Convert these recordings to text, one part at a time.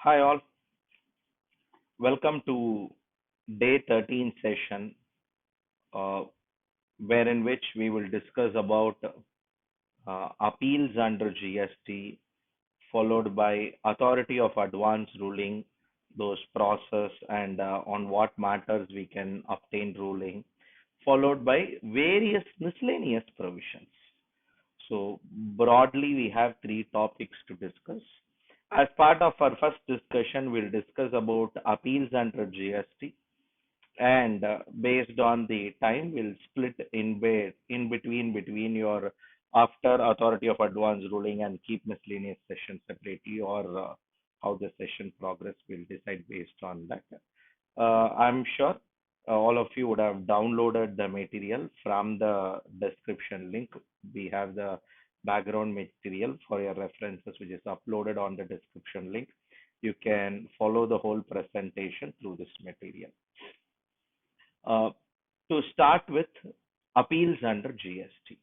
Hi all, welcome to day 13 session, uh, wherein which we will discuss about appeals under GST, followed by authority of advance ruling, those process and on what matters we can obtain ruling, followed by various miscellaneous provisions. So broadly, we have three topics to discuss. As part of our first discussion, we'll discuss about appeals under GST, and based on the time, we'll split in between your after authority of advance ruling and keep miscellaneous session separately, or how the session progress will decide based on that. I'm sure all of you would have downloaded the material from the description link. We have the background material for your references, which is uploaded on the description link. You can follow the whole presentation through this material. Uh, to start with, appeals under GST.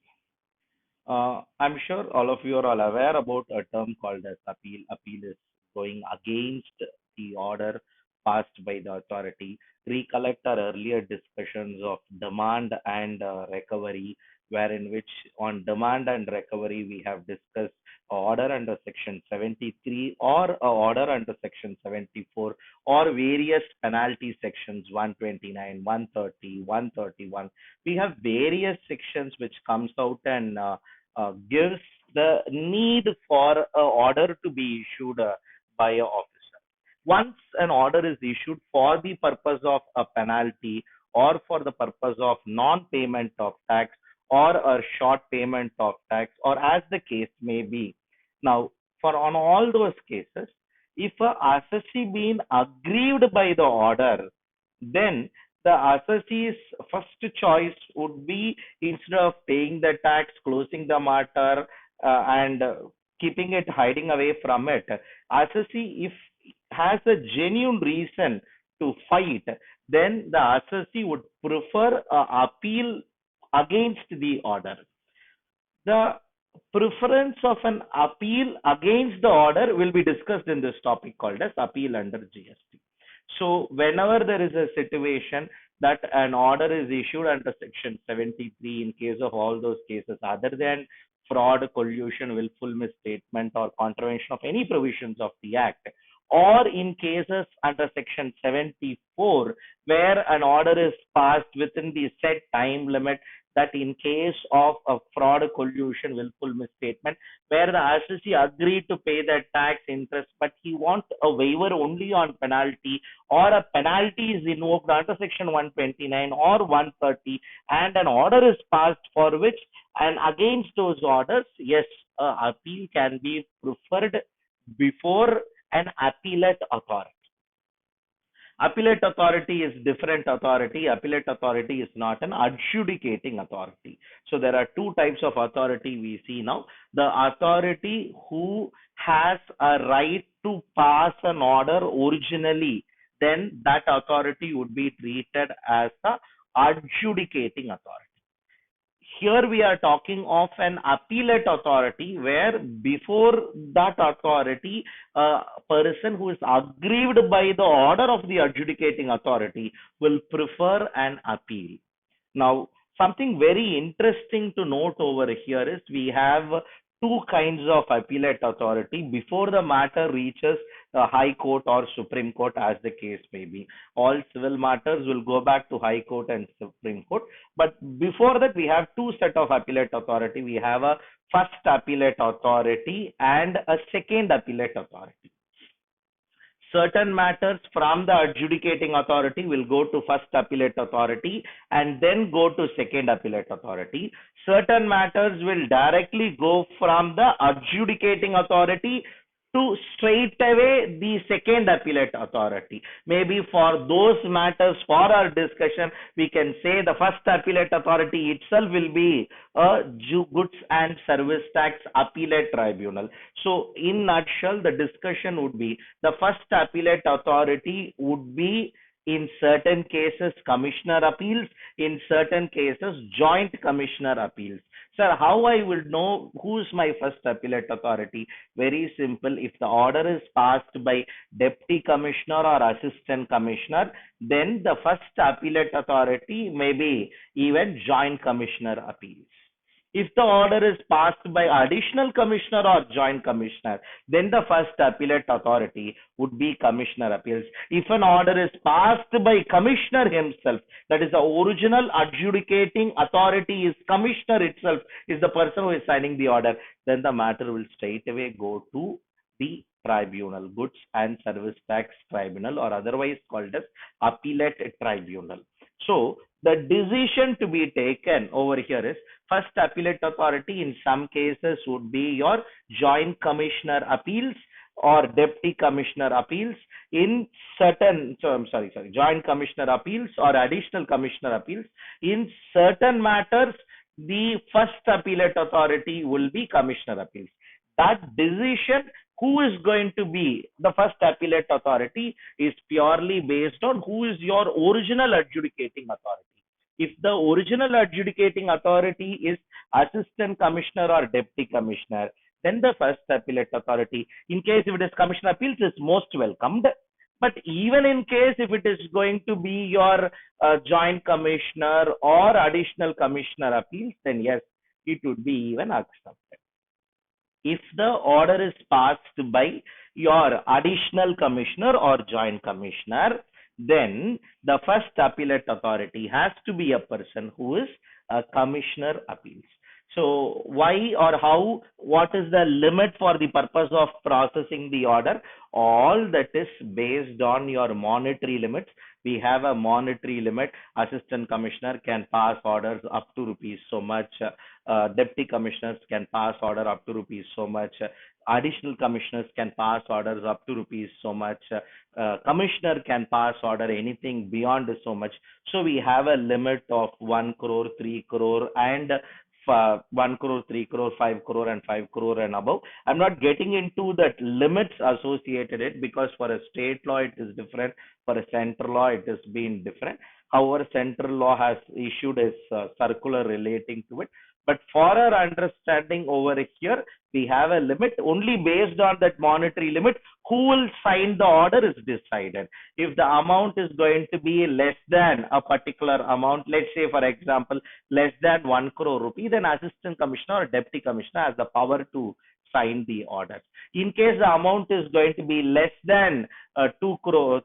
I'm sure all of you are all aware about a term called as appeal. Appeal is going against the order passed by the authority. Recollect our earlier discussions of demand and recovery, wherein which on demand and recovery we have discussed a order under section 73 or a order under section 74 or various penalty sections 129, 130, 131. We have various sections which comes out and gives the need for an order to be issued by a officer. Once an order is issued for the purpose of a penalty or for the purpose of non-payment of tax or a short payment of tax or as the case may be. Now, for on all those cases, if a assessee being aggrieved by the order, then the assessee's first choice would be, instead of paying the tax, closing the matter, and keeping it, hiding away from it, assessee, if has a genuine reason to fight, then the assessee would prefer appeal against the order. The preference of an appeal against the order will be discussed in this topic called as appeal under GST. So whenever there is a situation that an order is issued under section 73, in case of all those cases other than fraud, collusion, willful misstatement or contravention of any provisions of the act, or in cases under section 74 where an order is passed within the set time limit, that in case of a fraud, collusion, willful misstatement, where the assessee agreed to pay the tax interest, but he wants a waiver only on penalty, or a penalty is invoked under section 129 or 130, and an order is passed for which, and against those orders, yes, appeal can be preferred before an appellate authority. Appellate authority is different authority. Appellate authority is not an adjudicating authority. So there are two types of authority we see now. The authority who has a right to pass an order originally, then that authority would be treated as the adjudicating authority. Here we are talking of an appellate authority, where before that authority, a person who is aggrieved by the order of the adjudicating authority will prefer an appeal. Now, something very interesting to note over here is we have two kinds of appellate authority before the matter reaches the High Court or Supreme Court, as the case may be. All civil matters will go back to High Court and Supreme Court. But before that, we have two set of appellate authority. We have a first appellate authority and a second appellate authority. Certain matters from the adjudicating authority will go to first appellate authority and then go to second appellate authority. Certain matters will directly go from the adjudicating authority to straight away the second appellate authority. Maybe for those matters, for our discussion, we can say the first appellate authority itself will be a goods and service tax appellate tribunal. So in nutshell, the discussion would be the first appellate authority would be in certain cases commissioner appeals, in certain cases joint commissioner appeals. Sir, how I will know who's my first appellate authority? Very simple. If the order is passed by deputy commissioner or assistant commissioner, then the first appellate authority may be even joint commissioner appeals. If the order is passed by additional commissioner or joint commissioner, then the first appellate authority would be commissioner appeals. If an order is passed by commissioner himself, that is the original adjudicating authority is commissioner itself, is the person who is signing the order, then the matter will straight away go to the tribunal, goods and service tax tribunal, or otherwise called as appellate tribunal. So the decision to be taken over here is first appellate authority in some cases would be your joint commissioner appeals or deputy commissioner appeals. In certain, so I'm sorry, joint commissioner appeals or additional commissioner appeals. In certain matters, the first appellate authority will be commissioner appeals. That decision, who is going to be the first appellate authority, is purely based on who is your original adjudicating authority. If the original adjudicating authority is assistant commissioner or deputy commissioner, then the first appellate authority, in case if it is commissioner appeals, is most welcomed. But even in case if it is going to be your joint commissioner or additional commissioner appeals, then yes, it would be even accepted. If the order is passed by your additional commissioner or joint commissioner, then the first appellate authority has to be a person who is a commissioner appeals. So why or how, what is the limit for the purpose of processing the order? All that is based on your monetary limits. We have a monetary limit. Assistant commissioner can pass orders up to rupees so much. Deputy commissioners can pass order up to rupees so much. Additional commissioners can pass orders up to rupees so much. Commissioner can pass order anything beyond so much. So we have a limit of 1 crore, 3 crore, and 1 crore, 3 crore, 5 crore, and 5 crore and above. I'm not getting into that limits associated it, because for a state law it is different, for a central law it has been different. However, central law has issued a circular relating to it. But for our understanding over here, we have a limit. Only based on that monetary limit, who will sign the order is decided. If the amount is going to be less than a particular amount, let's say for example, less than 1 crore rupee, then assistant commissioner or deputy commissioner has the power to sign the order. In case the amount is going to be less than 3 crore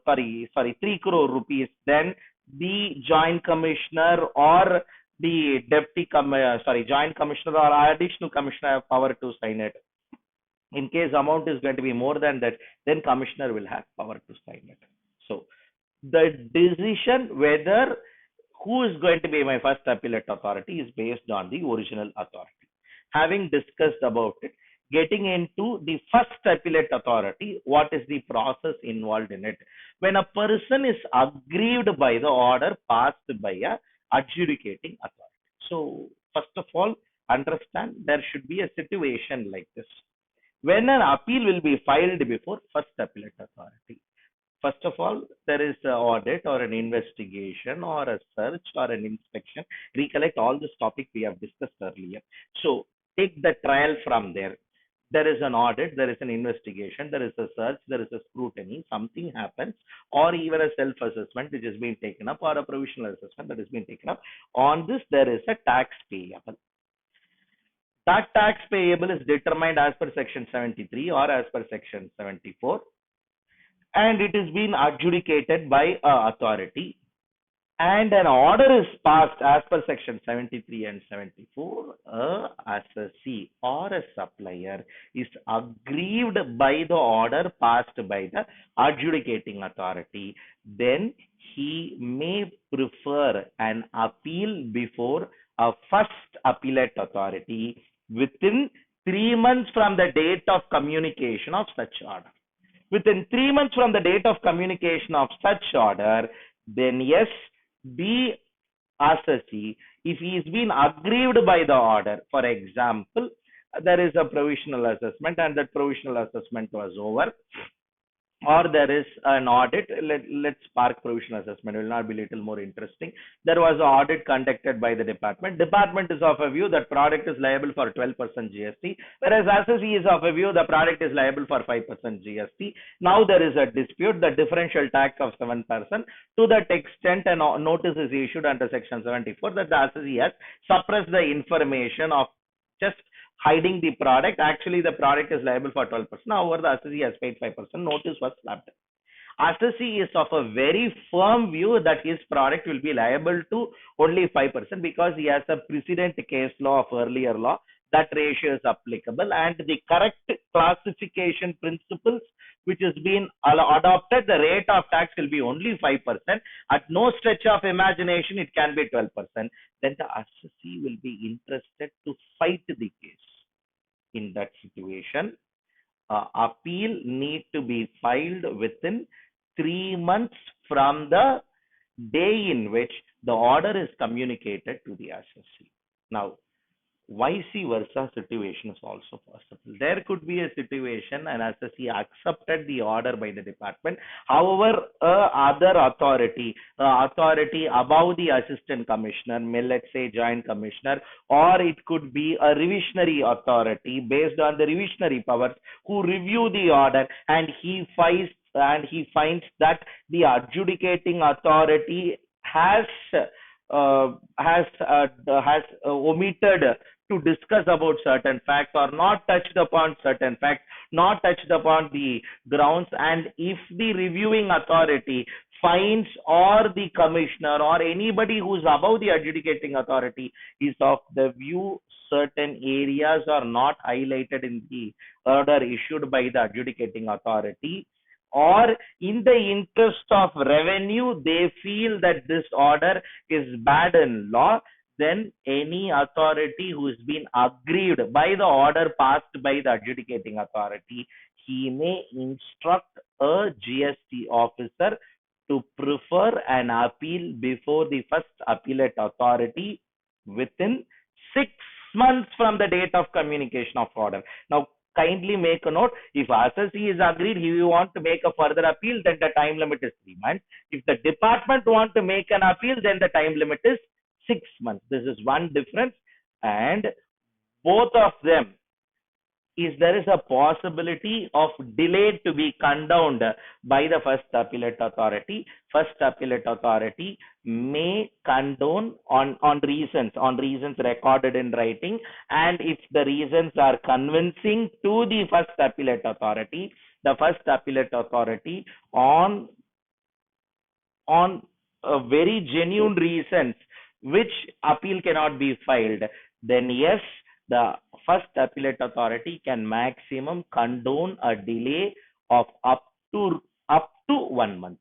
rupees, then the joint commissioner or the joint commissioner or additional commissioner have power to sign it. In case amount is going to be more than that, then commissioner will have power to sign it. So the decision whether who is going to be my first appellate authority is based on the original authority. Having discussed about it, getting into the first appellate authority, what is the process involved in it? When a person is aggrieved by the order passed by a adjudicating authority. So first of all, understand there should be a situation like this. When an appeal will be filed before first appellate authority, first of all, there is an audit or an investigation or a search or an inspection. Recollect all this topic we have discussed earlier. So take the trial from there. There is an audit, there is an investigation, there is a search, there is a scrutiny, something happens, or even a self-assessment which has been taken up, or a provisional assessment that has been taken up. On this, there is a tax payable. That tax payable is determined as per section 73 or as per section 74, and it is being adjudicated by a authority, and an order is passed as per section 73 and 74, a assessee or a supplier is aggrieved by the order passed by the adjudicating authority, then he may prefer an appeal before a first appellate authority within 3 months from the date of communication of such order. Within 3 months from the date of communication of such order, then yes, the assessee, if he is being aggrieved by the order, for example, there is a provisional assessment and that provisional assessment was over, or there is an audit. Let's park provision assessment. It will not be little more interesting. There was an audit conducted by the department. Department is of a view that product is liable for 12% GST, whereas assessee is of a view the product is liable for 5% GST. Now there is a dispute, the differential tax of 7%. To that extent, a notice is issued under section 74 that the assessee has suppressed the information of just hiding the product. Actually, the product is liable for 12%. However, the assessee has paid 5%. Notice was slapped. Assessee is of a very firm view that his product will be liable to only 5% because he has a precedent case law of earlier law. That ratio is applicable, and the correct classification principles which has been adopted, the rate of tax will be only 5%. At no stretch of imagination, it can be 12%. Then the assessee will be interested to fight the case. In that situation, appeal need to be filed within 3 months from the day in which the order is communicated to the assessee. Now, vice versa situation is also possible. There could be a situation an assessee accepted the order by the department. However, other authority above the assistant commissioner, may let's say joint commissioner, or it could be a revisionary authority based on the revisionary powers who review the order, and he finds that the adjudicating authority has omitted to discuss about certain facts or not touched upon certain facts, not touched upon the grounds, and if the reviewing authority finds, or the commissioner or anybody who's above the adjudicating authority is of the view certain areas are not highlighted in the order issued by the adjudicating authority, or in the interest of revenue they feel that this order is bad in law, then any authority who has been aggrieved by the order passed by the adjudicating authority, he may instruct a GST officer to prefer an appeal before the first appellate authority within 6 months from the date of communication of order. Now, kindly make a note, if assessee is agreed, he will want to make a further appeal, then the time limit is 3 months. If the department want to make an appeal, then the time limit is 6 months. This is one difference, and both of them there is a possibility of delay to be condoned by the first appellate authority. First appellate authority may condone on reasons recorded in writing, and if the reasons are convincing to the first appellate authority, the first appellate authority on very genuine reasons which appeal cannot be filed, then yes, the first appellate authority can maximum condone a delay of up to 1 month.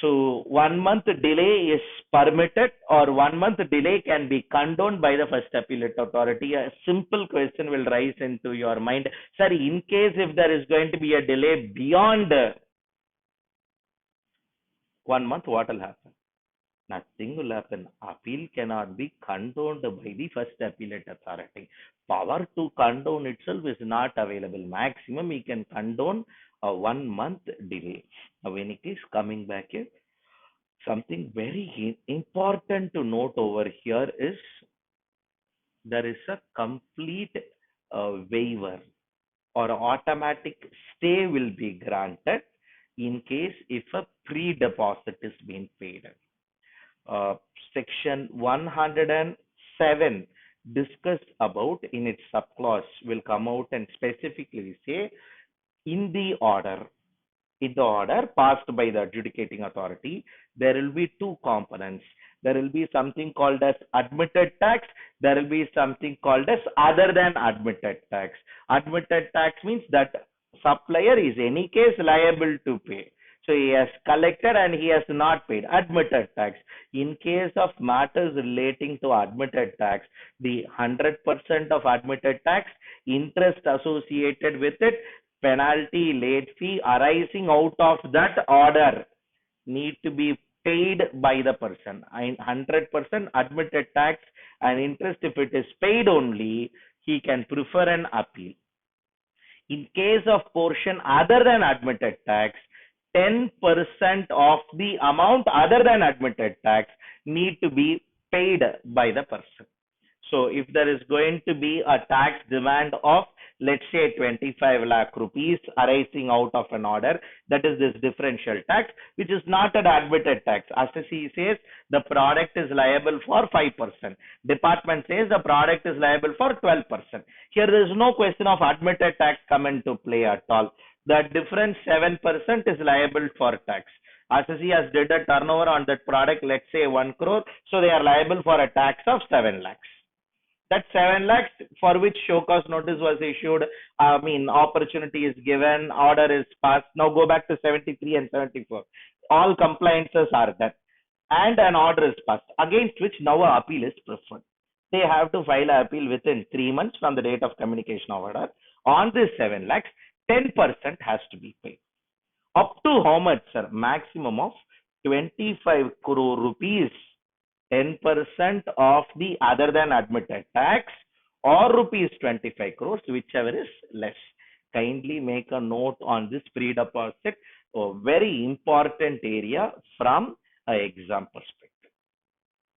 So 1 month delay is permitted, or 1 month delay can be condoned by the first appellate authority. A simple question will rise into your mind, sir, in case if there is going to be a delay beyond 1 month, what will happen? Nothing will happen. Appeal cannot be condoned by the first appellate authority. Power to condone itself is not available. Maximum he can condone a 1 month delay. Now, when it is coming back here, something very important to note over here is there is a complete waiver or automatic stay will be granted in case if a pre-deposit is being paid. Section 107 discussed about in its subclause will come out and specifically say in the order passed by the adjudicating authority, there will be two components. There will be something called as admitted tax. There will be something called as other than admitted tax. Admitted tax means that supplier is any case liable to pay. So he has collected and he has not paid. Admitted tax. In case of matters relating to admitted tax, the 100% of admitted tax, interest associated with it, penalty, late fee arising out of that order need to be paid by the person. 100% admitted tax and interest, if it is paid only, he can prefer an appeal. In case of portion other than admitted tax, 10% of the amount other than admitted tax need to be paid by the person. So if there is going to be a tax demand of, let's say, 25 lakh rupees arising out of an order, that is this differential tax, which is not an admitted tax. Assessee says the product is liable for 5%. Department says the product is liable for 12%. Here there is no question of admitted tax come into play at all. The difference 7% is liable for tax. Assessee has did a turnover on that product, let's say 1 crore, so they are liable for a tax of 7 lakhs. That 7 lakhs for which show cause notice was issued, opportunity is given, order is passed. Now go back to 73 and 74. All compliances are done and an order is passed, against which now an appeal is preferred. They have to file an appeal within 3 months from the date of communication of order. On this 7 lakhs, 10% has to be paid. Up to how much, sir? Maximum of 25 crore rupees, 10% of the other than admitted tax, or rupees 25 crores, whichever is less. Kindly make a note on this pre-deposit, a very important area from an exam perspective.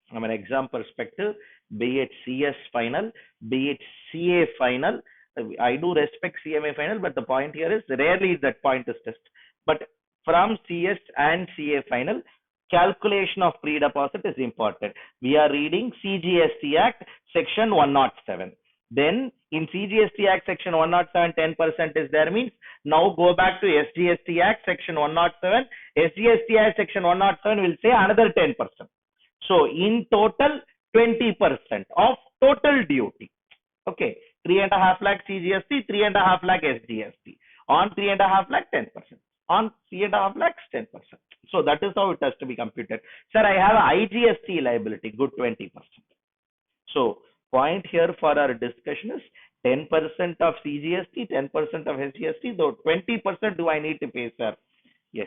From an exam perspective, be it CS final, be it CA final, I do respect CMA final, but the point here is rarely that point is tested. But from CS and CA final, calculation of pre-deposit is important. We are reading CGST Act section 107. Then in CGST Act section 107, 10% is there, means now go back to SGST Act section 107. SGST Act section 107 will say another 10%. So in total, 20% of total duty. Okay, 3.5 lakh CGST, 3.5 lakh SGST. On 3.5 lakh, 10%. On 3.5 lakhs, 10%. So that is how it has to be computed. Sir, I have a IGST liability, good 20%. So point here for our discussion is 10% of CGST, 10% of SGST, though 20% do I need to pay, sir? Yes,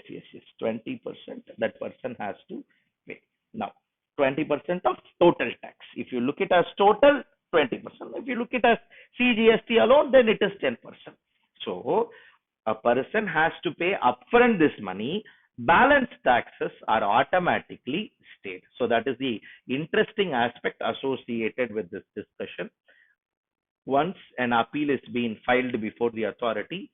20% that person has to pay. Now, 20% of total tax. If you look it as total, 20%. If you look it as CGST alone, then it is 10%. So a person has to pay upfront this money. Balance taxes are automatically stayed. So that is the interesting aspect associated with this discussion. Once an appeal is being filed before the authority,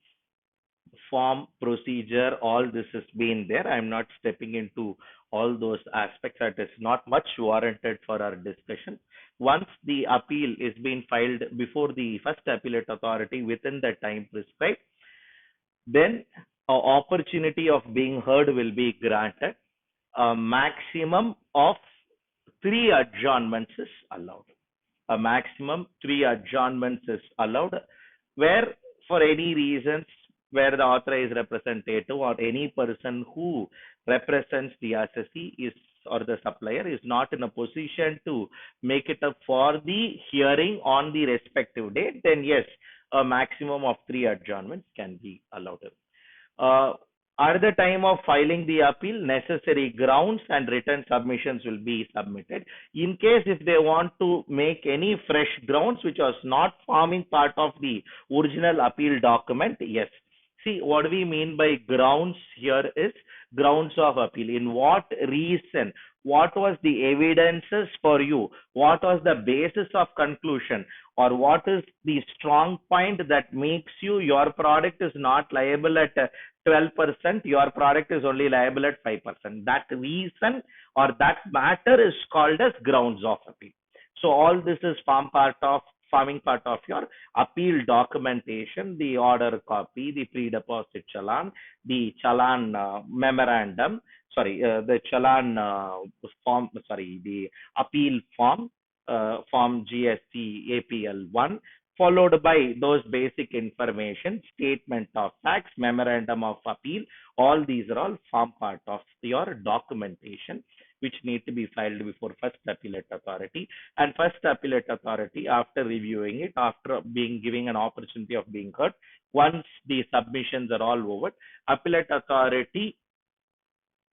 form, procedure, all this has been there. I'm not stepping into all those aspects. That is not much warranted for our discussion. Once the appeal is being filed before the first appellate authority within the time prescribed, then an opportunity of being heard will be granted. A maximum of 3 adjournments is allowed. A maximum 3 adjournments is allowed, where for any reasons, where the authorized representative or any person who represents the assessee is or the supplier is not in a position to make it up for the hearing on the respective date, then yes, a maximum of 3 adjournments can be allowed. At the time of filing the appeal, necessary grounds and written submissions will be submitted. In case if they want to make any fresh grounds which was not forming part of the original appeal document, yes. See, what we mean by grounds here is grounds of appeal. In what reason? What was the evidences for you? What was the basis of conclusion? Or what is the strong point that makes your product is not liable at 12%, your product is only liable at 5%. That reason or that matter is called as grounds of appeal. So all this is forming part of your appeal documentation, the order copy, the pre-deposit challan, the challan memorandum, the challan form, the appeal form, form GST APL 1, followed by those basic information, statement of facts, memorandum of appeal. All these are all form part of your documentation, which need to be filed before first appellate authority. And first appellate authority, after reviewing it, after giving an opportunity of being heard, once the submissions are all over, appellate authority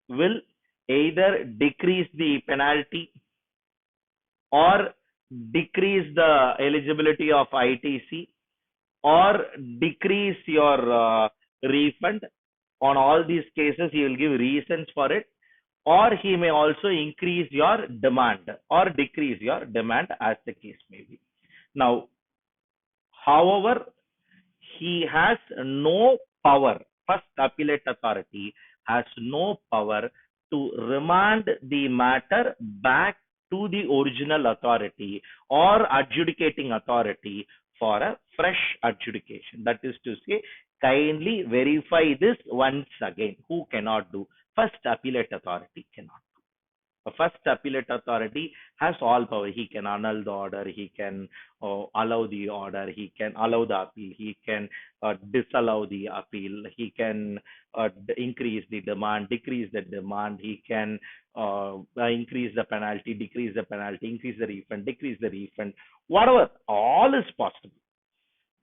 will either decrease the penalty or decrease the eligibility of ITC, or decrease your refund. On all these cases, he will give reasons for it, or he may also increase your demand or decrease your demand as the case may be. Now, however, he has no power. First appellate authority has no power to remand the matter back to the original authority or adjudicating authority for a fresh adjudication. That is to say, kindly verify this once again. Who cannot do? First appellate authority cannot. A first appellate authority has all power. He can annul the order, he can allow the order, he can allow the appeal, he can disallow the appeal, he can increase the demand, decrease the demand, he can increase the penalty, decrease the penalty, increase the refund, decrease the refund, whatever, all is possible.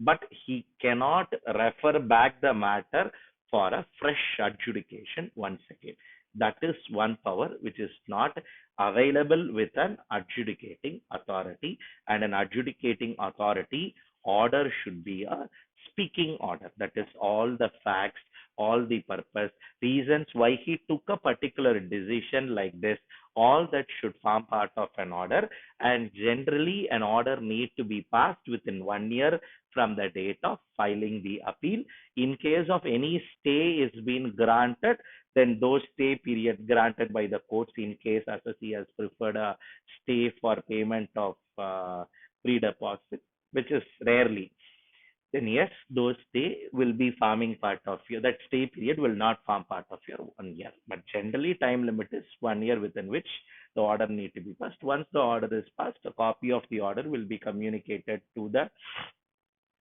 But he cannot refer back the matter for a fresh adjudication once again. That is one power which is not available with an adjudicating authority, and an adjudicating authority order should be a speaking order. That is all the facts, all the purpose, reasons why he took a particular decision like this, all that should form part of an order. And generally an order need to be passed within 1 year from the date of filing the appeal. In case of any stay is being granted, then those stay period granted by the courts, in case assessee has preferred a stay for payment of pre-deposit, which is rarely, then yes, those stay will be forming part of your, that stay period will not form part of your 1 year. But generally, time limit is 1 year within which the order need to be passed. Once the order is passed, a copy of the order will be communicated to the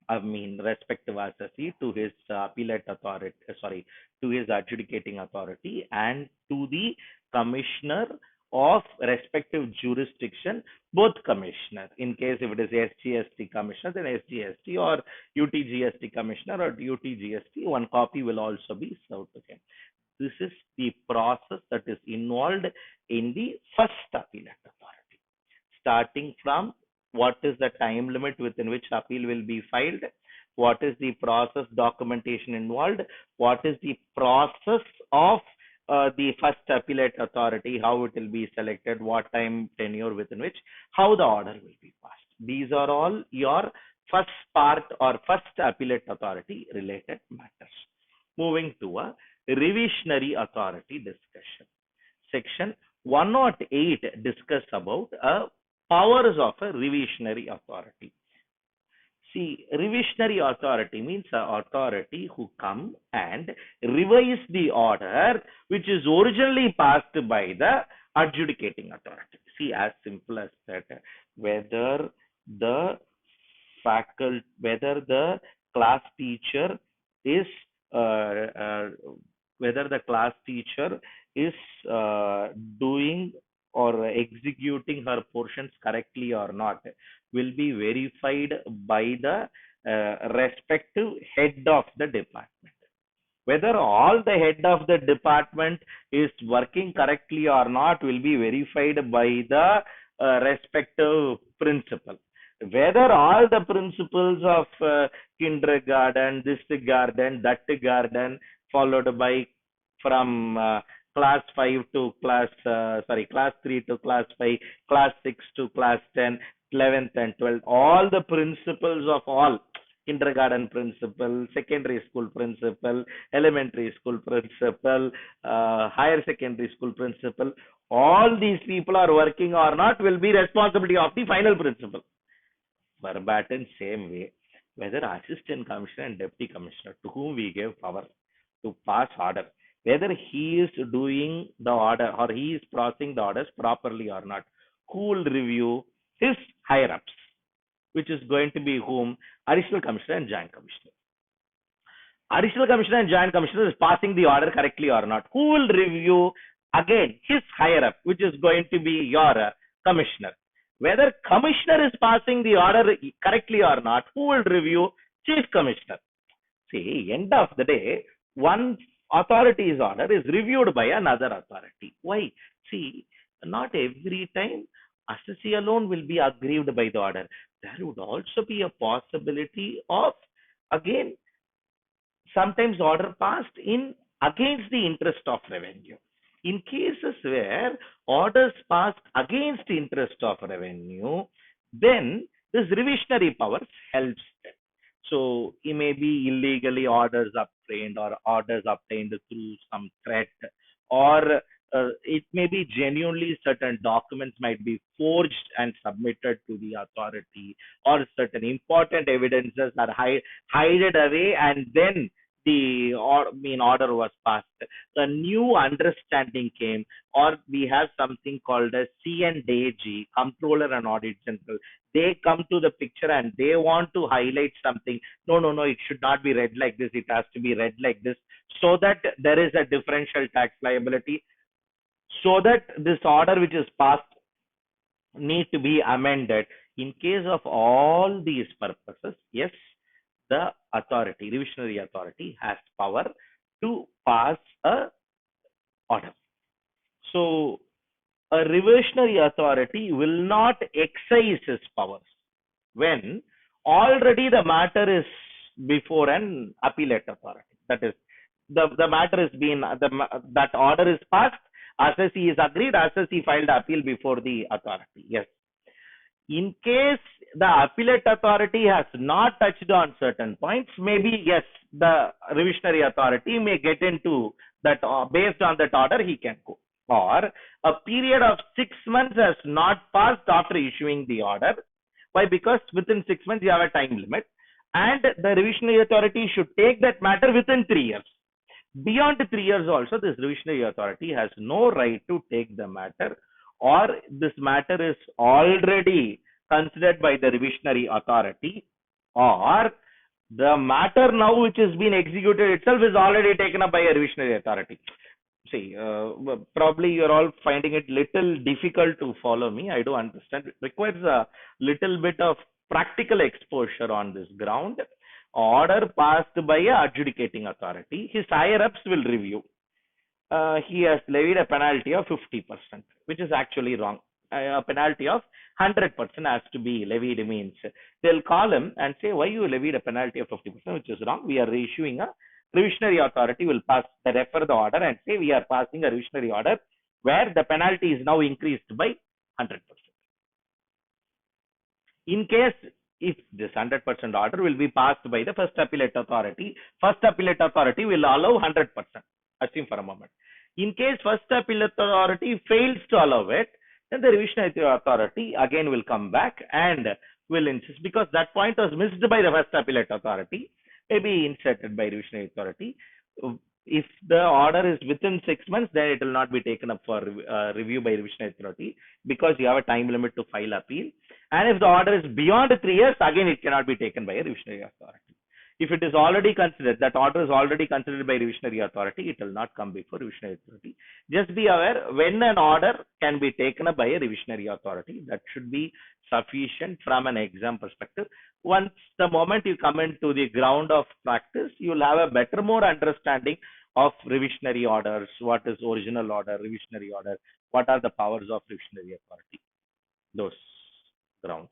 respective assessee, to his appellate authority, to his adjudicating authority, and to the commissioner of respective jurisdiction, both commissioner. In case if it is SGST commissioner, then SGST, or UTGST commissioner or UTGST, one copy will also be served to him. This is the process that is involved in the first appellate authority. Starting from what is the time limit within which appeal will be filed, what is the process documentation involved, what is the process of the first appellate authority, how it will be selected, what time tenure within which, how the order will be passed. These are all your first part or first appellate authority related matters. Moving to a revisionary authority discussion. Section 108 discuss about powers of a revisionary authority. See, revisionary authority means an authority who come and revise the order which is originally passed by the adjudicating authority. See, as simple as that, whether the whether the class teacher is whether the class teacher is doing or executing her portions correctly or not will be verified by the respective head of the department. Whether all the head of the department is working correctly or not will be verified by the respective principal. Whether all the principals of kindergarten, this garden, that garden, followed by from class 5 to class 3 to class 5, class 6 to class 10, 11th and 12th, all the principals of all, kindergarten principal, secondary school principal, elementary school principal, higher secondary school principal, all these people are working or not will be responsibility of the final principal. Verbatim same way, whether assistant commissioner and deputy commissioner to whom we gave power to pass order, whether he is doing the order or he is processing the orders properly or not, who will review? His higher ups, which is going to be whom? Additional commissioner and joint commissioner. Additional commissioner and joint commissioner is passing the order correctly or not. Who will review? Again, his higher up, which is going to be your commissioner. Whether commissioner is passing the order correctly or not, who will review? Chief commissioner. See, end of the day, one authority's order is reviewed by another authority. Why? See, not every time assessee alone will be aggrieved by the order. There would also be a possibility of Again, sometimes order passed in against the interest of revenue. In cases where orders passed against interest of revenue, then this revisionary powers helps them. So it may be illegally orders obtained or orders obtained through some threat, or it may be genuinely certain documents might be forged and submitted to the authority, or certain important evidences are hidden away, and then order was passed. The new understanding came, or we have something called as C&AG, Comptroller and Audit General. They come to the picture and they want to highlight something. No, no, no, it should not be read like this. It has to be read like this, so that there is a differential tax liability, so that this order which is passed need to be amended. In case of all these purposes, yes, the authority, revisionary authority, has power to pass a order. So a revisionary authority will not exercise its powers when already the matter is before an appellate authority. That is, the matter is being, that order is passed, assessee is agreed, assessee filed appeal before the authority. Yes. In case the appellate authority has not touched on certain points, maybe yes, the revisionary authority may get into that, based on that order he can go. Or a period of 6 months has not passed after issuing the order. Why? Because within 6 months you have a time limit, and the revisionary authority should take that matter within 3 years. Beyond 3 years also, this revisionary authority has no right to take the matter, or this matter is already considered by the revisionary authority, or the matter now which has been executed itself is already taken up by a revisionary authority. See, probably you're all finding it little difficult to follow me. I do understand. It requires a little bit of practical exposure on this ground. Order passed by a adjudicating authority, his higher ups will review. He has levied a penalty of 50%, which is actually wrong. A penalty of 100% has to be levied, means they'll call him and say, why you levied a penalty of 50%, which is wrong. We are reissuing a revisionary authority will pass, refer the order and say we are passing a revisionary order where the penalty is now increased by 100%. In case if this 100% order will be passed by the first appellate authority will allow 100%. Assume for a moment. In case first appellate authority fails to allow it, then the revisionary authority again will come back and will insist, because that point was missed by the first appellate authority, maybe inserted by revisionary authority. If the order is within 6 months, then it will not be taken up for review by revisionary authority, because you have a time limit to file appeal. And if the order is beyond 3 years, again it cannot be taken by a revisionary authority. If it is already considered, that order is already considered by revisionary authority, it will not come before revisionary authority. Just be aware, when an order can be taken up by a revisionary authority, that should be sufficient from an exam perspective. Once the moment you come into the ground of practice, you will have a better, more understanding of revisionary orders, what is original order, revisionary order, what are the powers of revisionary authority, those grounds.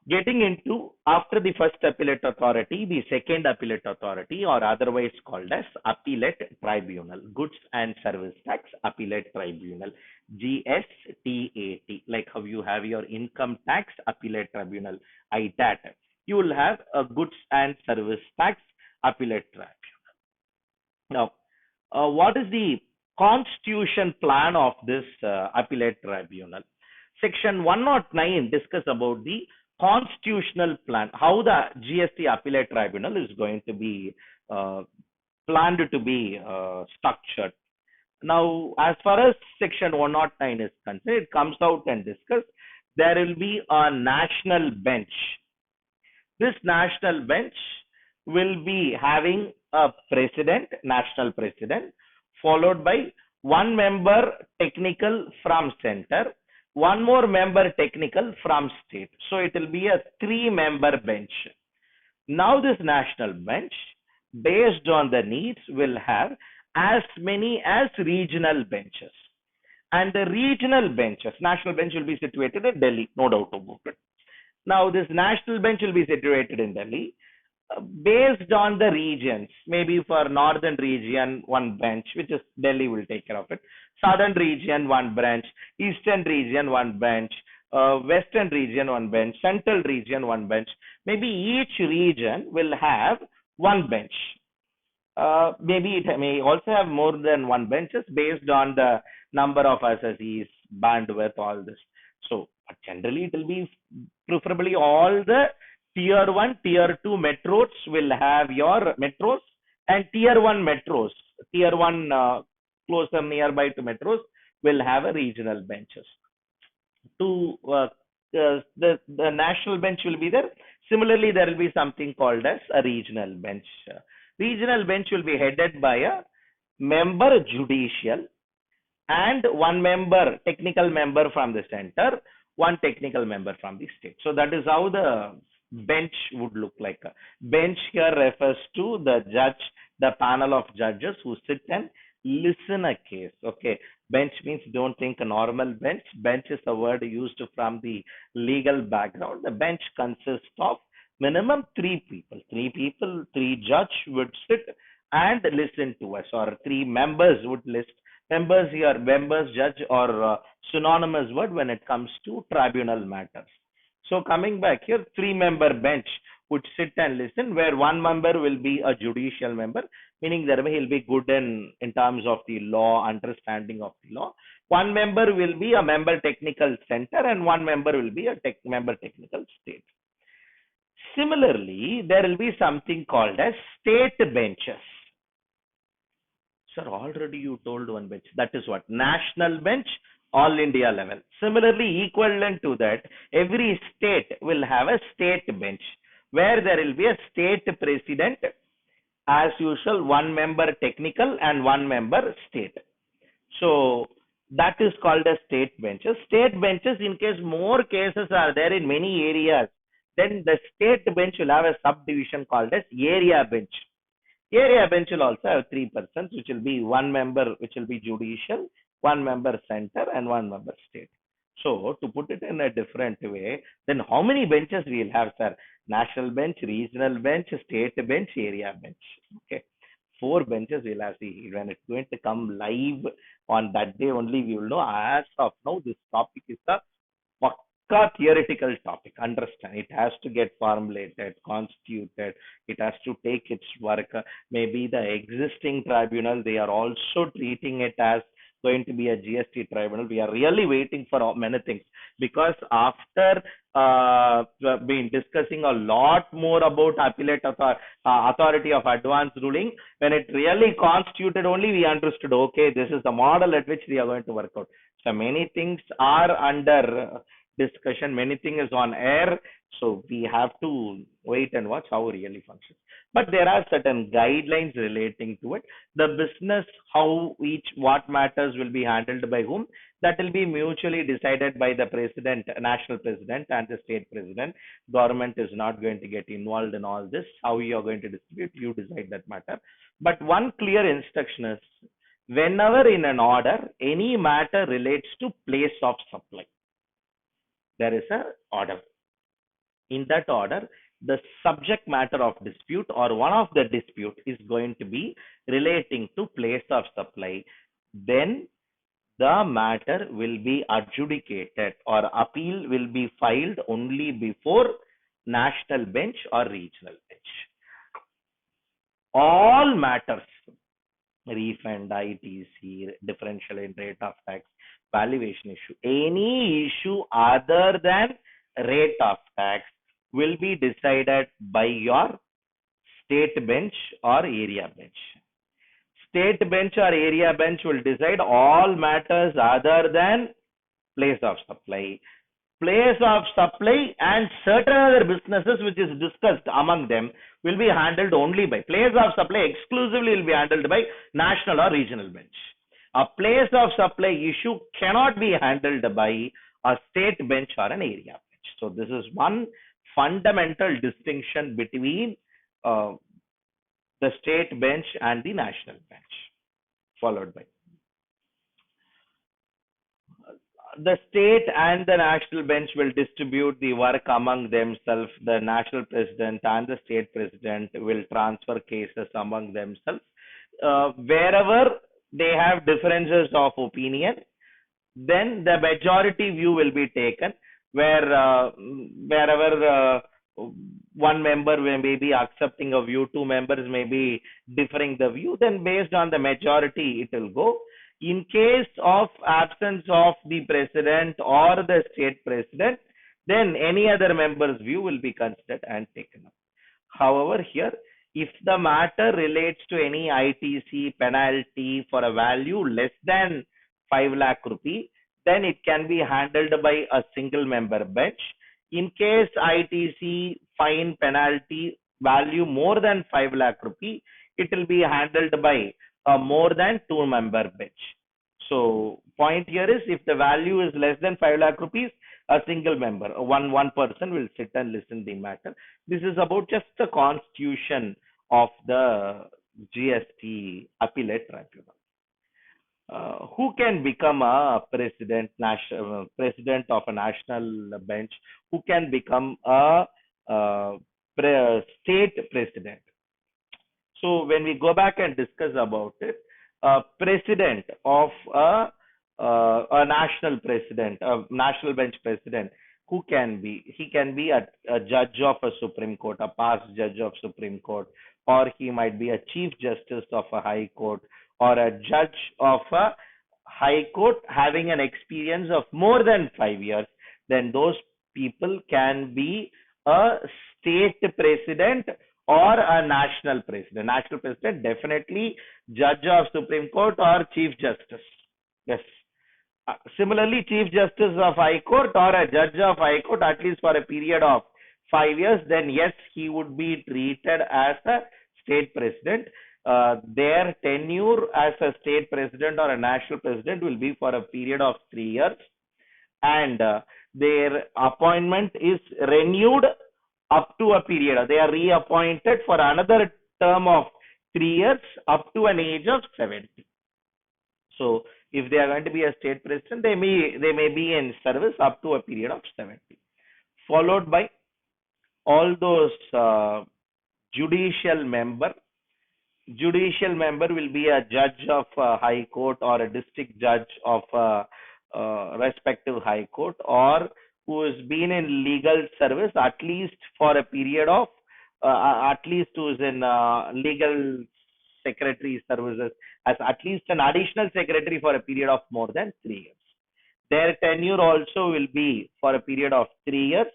Getting into, after the first appellate authority, the second appellate authority, or otherwise called as appellate tribunal, Goods and Service Tax Appellate Tribunal, GSTAT. Like how you have your income tax appellate tribunal, ITAT, you will have a Goods and Service Tax Appellate Tribunal. Now, what is the constitution plan of this appellate tribunal? Section 109 discuss about the constitutional plan, how the GST appellate tribunal is going to be planned to be structured. Now, as far as section 109 is concerned, it comes out and discuss, there will be a national bench. This national bench will be having a president, national president, followed by one member technical from center, one more member technical from state. So it will be a 3-member bench. Now this national bench, based on the needs, will have as many as regional benches. And the regional benches, national bench will be situated in Delhi, no doubt about it. Now this national bench will be situated in Delhi, based on the regions. Maybe for northern region, one bench, which is Delhi will take care of it. Southern region, one bench. Eastern region, one bench. Western region, one bench. Central region, one bench. Maybe each region will have one bench. Maybe it may also have more than one benches based on the number of SSEs, bandwidth, all this. So generally it will be preferably all the tier 1, tier 2 metros will have your metros, and tier 1 metros, tier 1 closer nearby to metros will have a regional benches. To the national bench will be there. Similarly, there will be something called as a regional bench. Regional bench will be headed by a member judicial and one member technical member from the center, one technical member from the state. So that is how the bench would look like. A bench here refers to the judge, the panel of judges who sit and listen a case. Okay, bench means don't think a normal bench. Bench is a word used from the legal background. The bench consists of minimum three people. Three people, three judge would sit and listen to us, or three members would list. Members here, members, judge, or synonymous word when it comes to tribunal matters. So coming back here, three-member bench would sit and listen, where one member will be a judicial member, meaning that he'll be good in terms of the law, understanding of the law. One member will be a member technical center, and one member will be a member technical state. Similarly, there will be something called as state benches. Sir, already you told one bench. That is what? National bench, all India level. Similarly, equivalent to that, every state will have a state bench where there will be a state president, as usual, one member technical and one member state. So that is called as state benches. State benches, in case more cases are there in many areas, then the state bench will have a subdivision called as area bench. Area bench will also have three persons, which will be one member, which will be judicial, one member center, and one member state. So, to put it in a different way, then how many benches we will have, sir? National bench, regional bench, state bench, area bench. Okay. Four benches we'll have. See, when it's going to come live on that day only, we will know. As of now, this topic is the theoretical topic. Understand, it has to get formulated, constituted, it has to take its work. Maybe the existing tribunal, they are also treating it as going to be a GST tribunal. We are really waiting for many things, because after been discussing a lot more about appellate authority of advance ruling, when it really constituted only, we understood, okay, this is the model at which we are going to work out. So many things are under discussion, many things is on air, so we have to wait and watch how it really functions. But there are certain guidelines relating to it. The business, how each what matters will be handled by whom, that will be mutually decided by the president, national president, and the state president. Government is not going to get involved in all this. How you are going to distribute, you decide that matter. But one clear instruction is, whenever in an order any matter relates to place of supply, there is a order. In that order, the subject matter of dispute or one of the dispute is going to be relating to place of supply. Then the matter will be adjudicated, or appeal will be filed only before national bench or regional bench. All matters, refund, ITC, differential in rate of tax, valuation issue, any issue other than rate of tax will be decided by your state bench or area bench. State bench or area bench will decide all matters other than place of supply. Place of supply and certain other businesses which is discussed among them will be handled only by place of supply, exclusively will be handled by national or regional bench. A place of supply issue cannot be handled by a state bench or an area bench. So this is one fundamental distinction between the state bench and the national bench, followed by the state and the national bench will distribute the work among themselves. The national president and the state president will transfer cases among themselves. Wherever they have differences of opinion, then the majority view will be taken, where wherever one member may be accepting a view, two members may be differing the view, then based on the majority it will go. In case of absence of the president or the state president, then any other member's view will be considered and taken up. However, here, if the matter relates to any ITC penalty for a value less than 5 lakh rupee, then it can be handled by a single member bench. In case ITC fine penalty value more than 5 lakh rupee, it will be handled by a more than two member bench. So point here is, if the value is less than 5 lakh rupees, a single member, one person will sit and listen the matter. This is about just the constitution of the GST appellate tribunal. Who can become a president of a national bench? Who can become a state president? So when we go back and discuss about it, president of a national president, a national bench president, who can be? He can be a judge of a Supreme Court, a past judge of Supreme Court, or he might be a chief justice of a high court, or a judge of a high court having an experience of more than 5 years. Then those people can be a state president or a national president. National president, definitely judge of Supreme Court or chief justice. Yes. Similarly, chief justice of high court or a judge of high court, at least for a period of 5 years, then yes, he would be treated as a state president. Their tenure as a state president or a national president will be for a period of 3 years, and their appointment is renewed up to a period. They are reappointed for another term of 3 years up to an age of 70. So if they are going to be a state president, they may be in service up to a period of 70, followed by all those judicial member. Judicial member will be a judge of a high court or a district judge of a respective high court, or who has been in legal service at least for a period of at least who is in legal secretary services as at least an additional secretary for a period of more than 3 years. Their tenure also will be for a period of 3 years,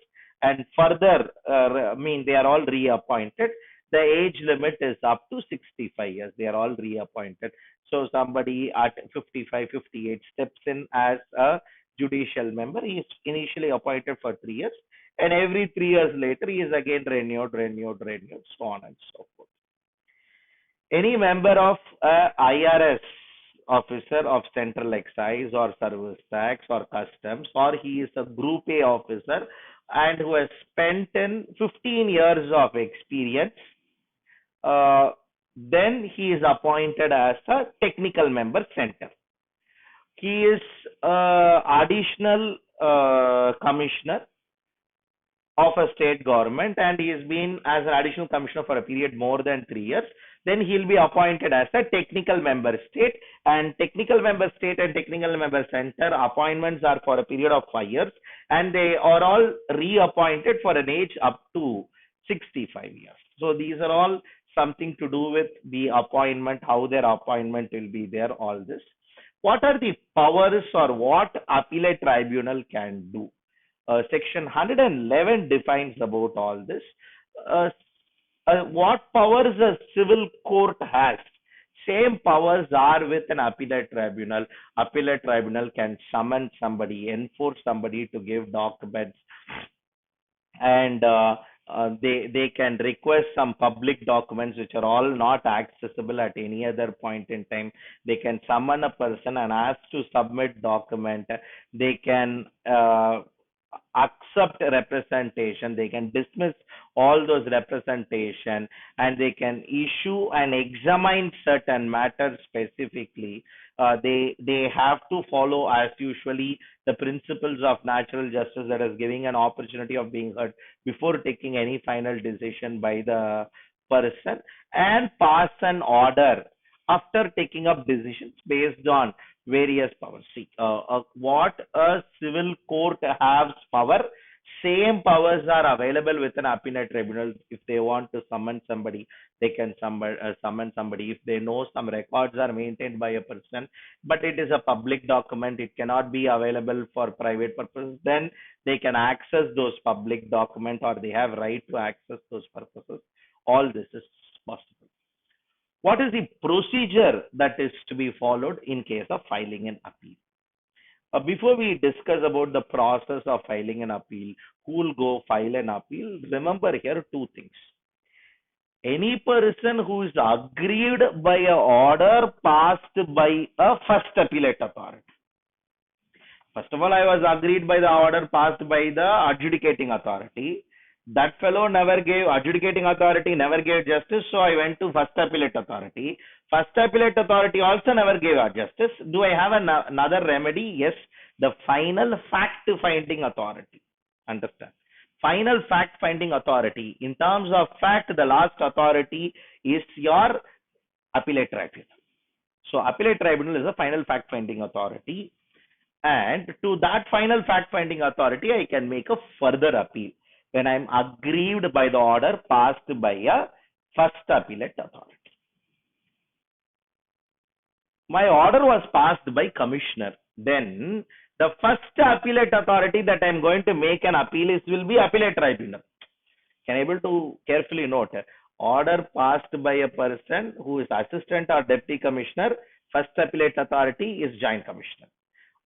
and further, they are all reappointed. The age limit is up to 65 years. They are all reappointed. So somebody at 55, 58 steps in as a judicial member. He is initially appointed for 3 years, and every 3 years later, he is again renewed, so on and so forth. Any member of IRS officer of Central Excise or Service Tax or Customs, or he is a Group A officer and who has spent in 15 years of experience, then he is appointed as a technical member center. He is additional commissioner of a state government, and he has been as an additional commissioner for a period more than 3 years. Then he will be appointed as a technical member state, and technical member state and technical member center appointments are for a period of 5 years, and they are all reappointed for an age up to 65 years. So these are all something to do with the appointment, how their appointment will be there, all this. What are the powers or what appellate tribunal can do? Section 111 defines about all this. What powers a civil court has, same powers are with an appellate tribunal. Appellate tribunal can summon somebody, enforce somebody to give documents, and they can request some public documents which are all not accessible at any other point in time. They can summon a person and ask to submit document. They can accept representation, they can dismiss all those representation, and they can issue and examine certain matters specifically. They have to follow as usually the principles of natural justice, that is giving an opportunity of being heard before taking any final decision by the person, and pass an order after taking up decisions based on various powers. See, what a civil court has power, same powers are available with an appellate tribunal. If they want to summon somebody, they can summon somebody. If they know some records are maintained by a person, but it is a public document, it cannot be available for private purposes, then they can access those public documents, or they have right to access those purposes. All this is possible. What is the procedure that is to be followed in case of filing an appeal? Before we discuss about the process of filing an appeal, who will go file an appeal, remember here two things. Any person who is aggrieved by a order passed by a first appellate authority. First of all, I was aggrieved by the order passed by the adjudicating authority. That fellow never gave, adjudicating authority never gave justice, so I went to first appellate authority. First appellate authority also never gave justice. Do I have another remedy? Yes, the final fact finding authority. Understand? Final fact finding authority. In terms of fact, the last authority is your appellate tribunal. So appellate tribunal is a final fact finding authority, and to that final fact finding authority, I can make a further appeal when I'm aggrieved by the order passed by a first appellate authority. My order was passed by commissioner. Then the first appellate authority that I'm going to make an appeal is will be appellate tribunal. Can able to carefully note, order passed by a person who is assistant or deputy commissioner, first appellate authority is joint commissioner.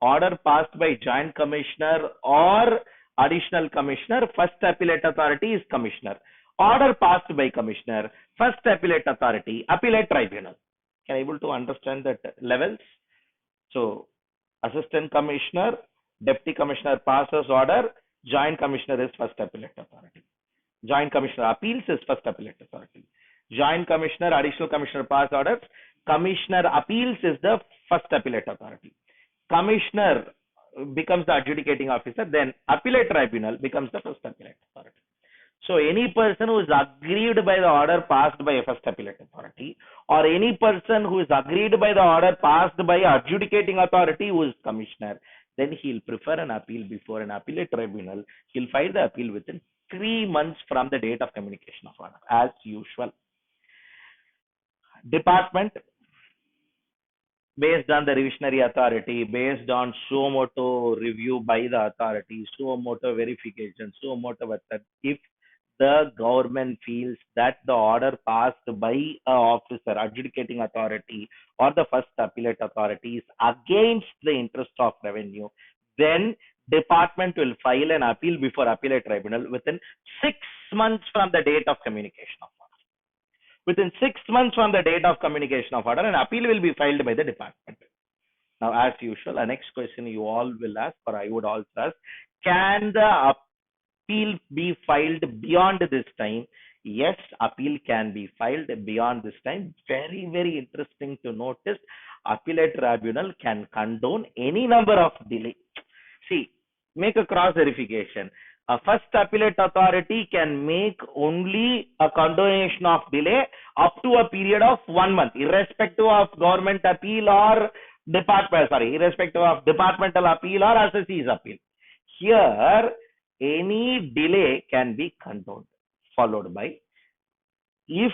Order passed by joint commissioner or additional commissioner, first appellate authority is commissioner. Order passed by commissioner, first appellate authority, appellate tribunal. Can able to understand that levels? So assistant commissioner, deputy commissioner passes order, joint commissioner is first appellate authority. Joint commissioner appeals is first appellate authority. Joint commissioner, additional commissioner pass orders, commissioner appeals is the first appellate authority. Commissioner becomes the adjudicating officer, then appellate tribunal becomes the first appellate authority. So any person who is aggrieved by the order passed by a first appellate authority, or any person who is aggrieved by the order passed by adjudicating authority who is commissioner, then he'll prefer an appeal before an appellate tribunal. He'll file the appeal within 3 months from the date of communication of order, as usual. Department, based on the revisionary authority, based on suo motu review by the authority, suo motu verification, suo motu method, if the government feels that the order passed by a officer, adjudicating authority or the first appellate authority is against the interest of revenue, then department will file an appeal before appellate tribunal within 6 months from the date of communication of order. Within 6 months from the date of communication of order, an appeal will be filed by the department. Now, as usual, the next question you all will ask, or I would also ask, can the appeal be filed beyond this time? Yes, appeal can be filed beyond this time. Very, very interesting to notice. Appellate tribunal can condone any number of delay. See, make a cross verification. A first appellate authority can make only a condonation of delay up to a period of 1 month, irrespective of government appeal or irrespective of departmental appeal or assessee's appeal. Here, any delay can be condoned, followed by, if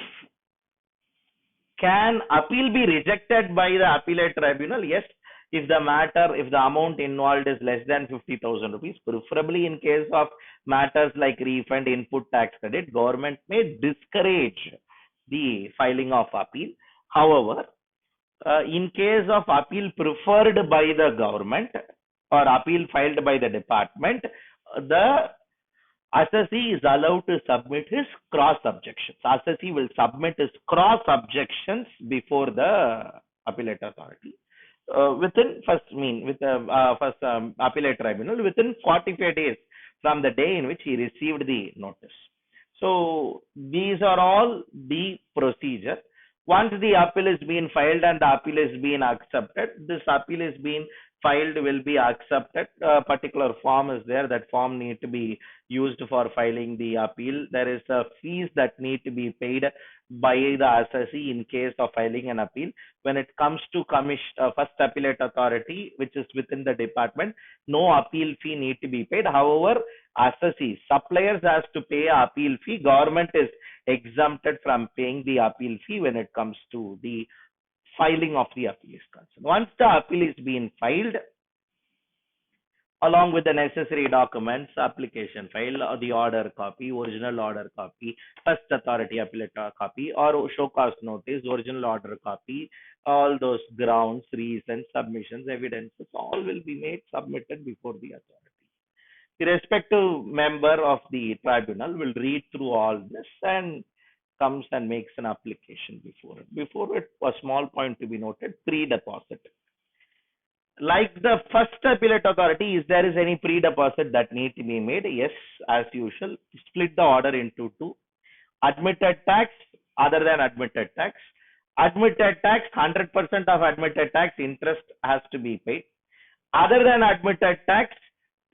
can appeal be rejected by the appellate tribunal? Yes, if the amount involved is less than 50,000 rupees, preferably in case of matters like refund, input tax credit, government may discourage the filing of appeal. However, in case of appeal preferred by the government or appeal filed by the department, the assessee is allowed to submit his cross objections. Assessee will submit his cross objections before the appellate authority within appellate tribunal within 45 days from the day in which he received the notice. So these are all the procedure. Once the appeal is being filed and the appeal is being accepted, this appeal is being filed will be accepted. A particular form is there. That form need to be used for filing the appeal. There is a fees that need to be paid by the assessee in case of filing an appeal. When it comes to first appellate authority, which is within the department, no appeal fee need to be paid. However, assessee suppliers has to pay appeal fee. Government is exempted from paying the appeal fee when it comes to the filing of the appeal is concerned. Once the appeal is being filed, along with the necessary documents, application file, or the order copy, original order copy, first authority appellate copy, or show cause notice, original order copy, all those grounds, reasons, submissions, evidences, all will be made submitted before the authority. The respective member of the tribunal will read through all this and comes and makes an application before it. Before it, a small point to be noted, pre-deposit. Like the first appellate authority, is there is any pre-deposit that need to be made? Yes, as usual. Split the order into two. Admitted tax, other than admitted tax. Admitted tax, 100% of admitted tax interest has to be paid. Other than admitted tax,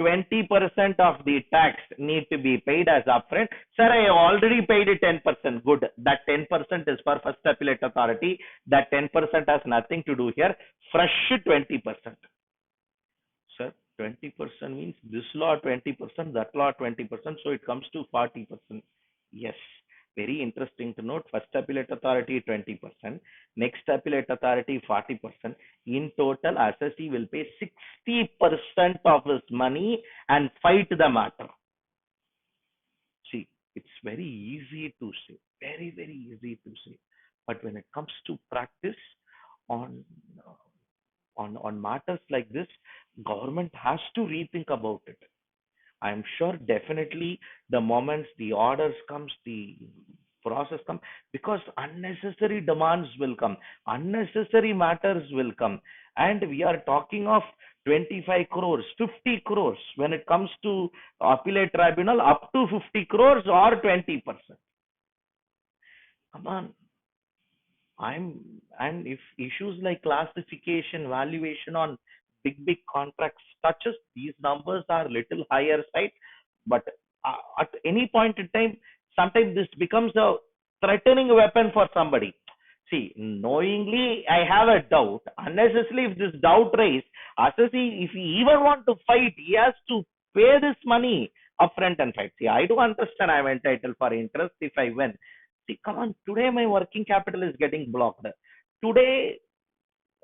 20% of the tax need to be paid as upfront. Sir, I already paid it 10%. Good. That 10% is for first appellate authority. That 10% has nothing to do here. Fresh 20%. Sir, 20% means this law 20%, that law 20%. So it comes to 40%. Yes. Very interesting to note. First appellate authority 20%, next appellate authority 40%. In total, assessee will pay 60% of his money and fight the matter. See, it's very easy to say, very easy to say, but when it comes to practice on on matters like this, government has to rethink about it. I'm sure definitely the moments the orders comes, the process come, because unnecessary demands will come, unnecessary matters will come, and we are talking of 25 crores, 50 crores when it comes to appellate tribunal, up to 50 crores or 20%. Come on, I'm and if issues like classification, valuation on big contracts touches, these numbers are little higher side, but at any point in time, sometimes this becomes a threatening weapon for somebody. See, knowingly, I have a doubt. Unnecessarily, if this doubt raised, assessee, if he even want to fight, he has to pay this money upfront and fight. See, I do understand I'm entitled for interest if I win. See, come on, today my working capital is getting blocked. Today,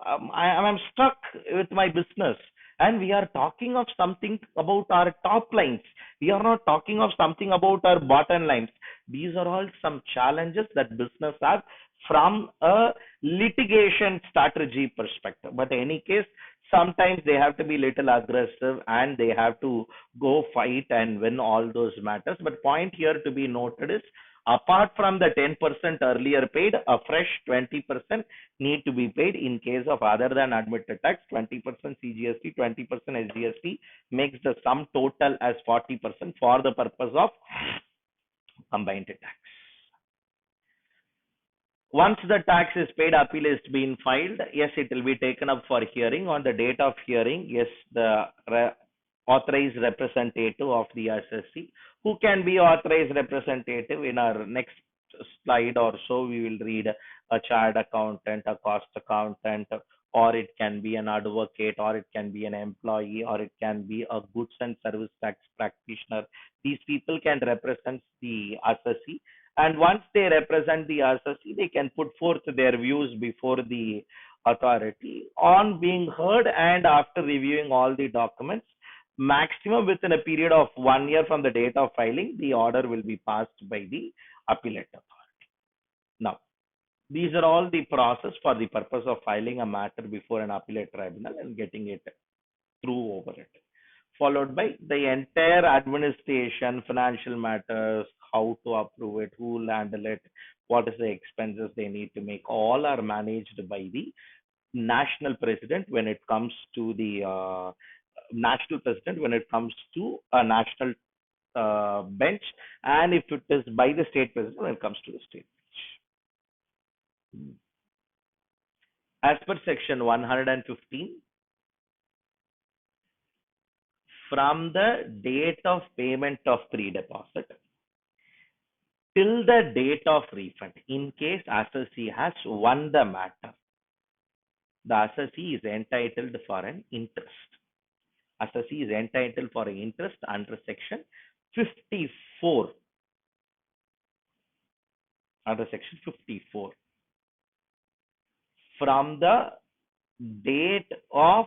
I'm stuck with my business. And we are talking of something about our top lines. We are not talking of something about our bottom lines. These are all some challenges that business have from a litigation strategy perspective. But in any case, sometimes they have to be little aggressive and they have to go fight and win all those matters. But point here to be noted is, apart from the 10% earlier paid, a fresh 20% need to be paid in case of other than admitted tax. 20% CGST, 20% SGST makes the sum total as 40% for the purpose of combined tax. Once the tax is paid, appeal is being filed. Yes, it will be taken up for hearing. On the date of hearing, yes, the authorized representative of the assessee, who can be authorized representative in our next slide or so, we will read a chartered accountant, a cost accountant, or it can be an advocate, or it can be an employee, or it can be a goods and service tax practitioner. These people can represent the assessee, and once they represent the assessee, they can put forth their views before the authority. On being heard and after reviewing all the documents, maximum within a period of 1 year from the date of filing, the order will be passed by the appellate authority. Now, these are all the process for the purpose of filing a matter before an appellate tribunal and getting it through over it. Followed by the entire administration, financial matters, how to approve it, who will handle it, what is the expenses they need to make, all are managed by the national president when it comes to the national president when it comes to a national bench, and if it is by the state president, then it comes to the state bench. As per section 115, from the date of payment of pre-deposit till the date of refund, in case assessee has won the matter, the assessee is entitled for an interest. Assessee is entitled for an interest under section 54. Under section 54. From the date of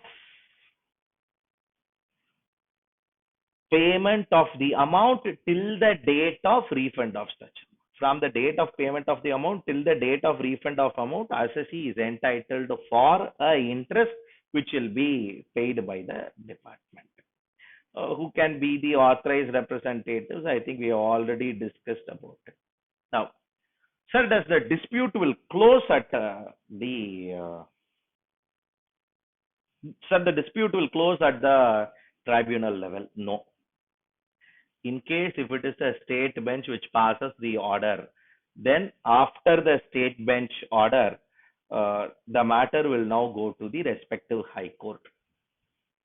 payment of the amount till the date of refund of such. From the date of payment of the amount till the date of refund of amount, assessee is entitled for a interest which will be paid by the department. Who can be the authorized representatives? I think we have already discussed about it. Now, sir, does the dispute will close at the tribunal level? No. In case if it is a state bench which passes the order, then after the state bench order, the matter will now go to the respective high court.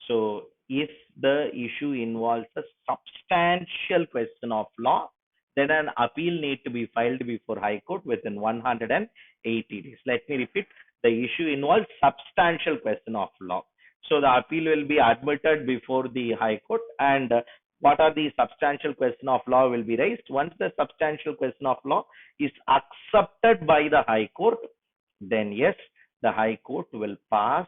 So if the issue involves a substantial question of law, then an appeal need to be filed before high court within 180 days. Let me repeat, the issue involves substantial question of law. So the appeal will be admitted before the high court, and what are the substantial question of law will be raised. Once the substantial question of law is accepted by the high court, then yes, the high court will pass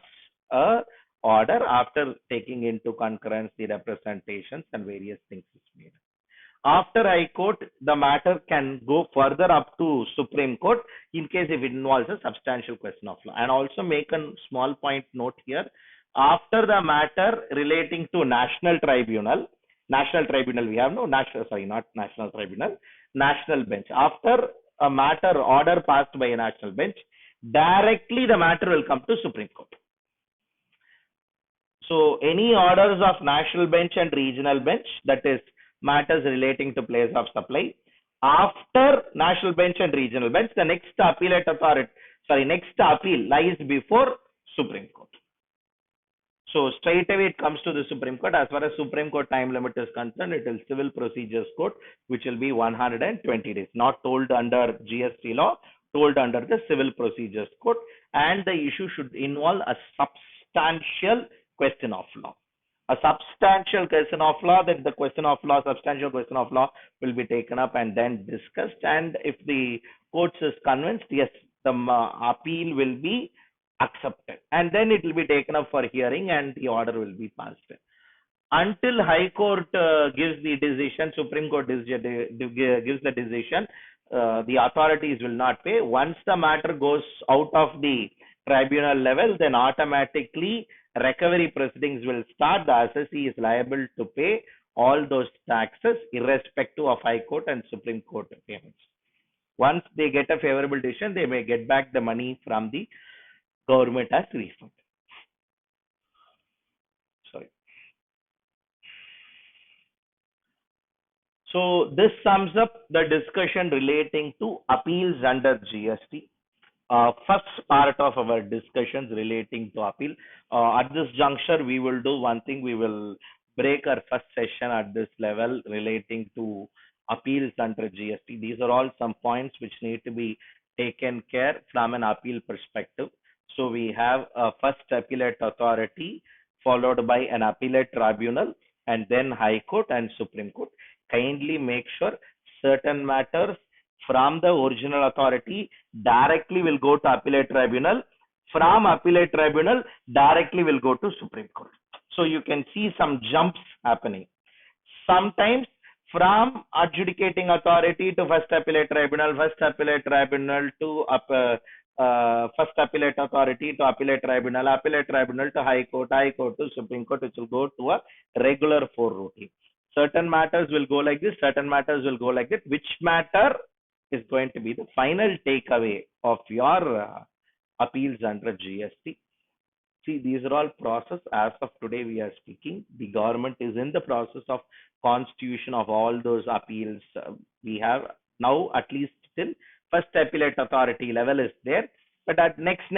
a order after taking into concurrence the representations and various things is made. After high court, the matter can go further up to Supreme Court in case if it involves a substantial question of law. And also make a small point note here. After the matter relating to national tribunal we have no national, sorry, not national tribunal, national bench. After a matter order passed by a national bench, directly the matter will come to Supreme Court. So any orders of national bench and regional bench, that is matters relating to place of supply, after national bench and regional bench, the next appeal lies before Supreme Court. So straight away it comes to the Supreme Court. As far as Supreme Court time limit is concerned, it is Civil Procedures Code, which will be 120 days, not told under GST law, told under the Civil Procedures Code, and the issue should involve a substantial question of law. A substantial question of law, then the question of law, substantial question of law will be taken up and then discussed. And if the court is convinced, yes, the appeal will be accepted, and then it will be taken up for hearing and the order will be passed. Until High Court gives the decision, Supreme Court gives the decision, the authorities will not pay. Once the matter goes out of the tribunal level, then automatically recovery proceedings will start. The assessee is liable to pay all those taxes irrespective of High Court and Supreme Court payments. Once they get a favorable decision, they may get back the money from the government as refund. Sorry. So this sums up the discussion relating to appeals under GST. First part of our discussions relating to appeal. At this juncture, we will do one thing. We will break our first session at this level relating to appeals under GST. These are all some points which need to be taken care from an appeal perspective. So we have a first appellate authority followed by an appellate tribunal and then High Court and Supreme Court. Kindly make sure certain matters from the original authority directly will go to appellate tribunal. From appellate tribunal directly will go to Supreme Court. So you can see some jumps happening. Sometimes from adjudicating authority to first appellate tribunal to first appellate authority to appellate tribunal to High Court to Supreme Court, which will go to a regular 4 routine. Certain matters will go like this, certain matters will go like that. Which matter is going to be the final takeaway of your appeals under GST? See, these are all process. As of today, we are speaking. The government is in the process of constitution of all those appeals. We have now at least till first appellate authority level is there, but at next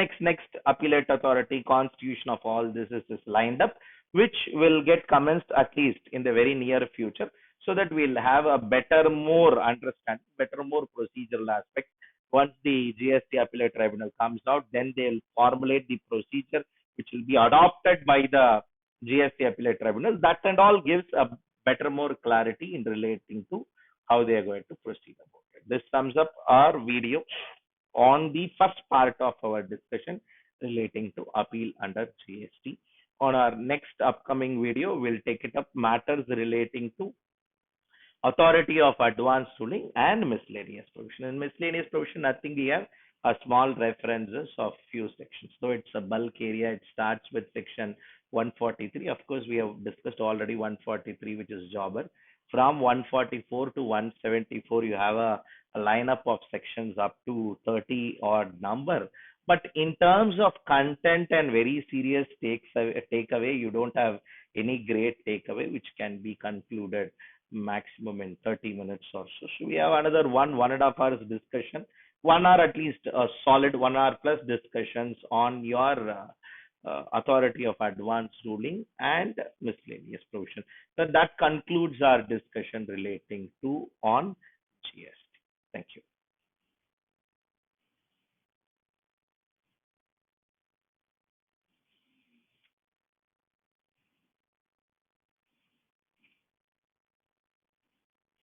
appellate authority constitution of all this is lined up, which will get commenced at least in the very near future, so that we'll have a better, more understanding, better, more procedural aspect. Once the GST appellate tribunal comes out, then they'll formulate the procedure which will be adopted by the GST appellate tribunal. That and all gives a better, more clarity in relating to how they are going to proceed about it. This sums up our video on the first part of our discussion relating to appeal under GST. On our next upcoming video, we'll take it up matters relating to authority of advanced ruling and miscellaneous provision. In miscellaneous provision, nothing we have a small references of few sections. So it's a bulk area. It starts with section 143. Of course, we have discussed already 143, which is jobber. From 144 to 174, you have a lineup of sections up to 30 odd number. But in terms of content and very serious takeaway, you don't have any great takeaway which can be concluded maximum in 30 minutes or so. So we have another 1.5 hours discussion, 1 hour at least, a solid 1 hour plus discussions on your authority of advanced ruling and miscellaneous provision. So that concludes our discussion relating to on GST. Thank you.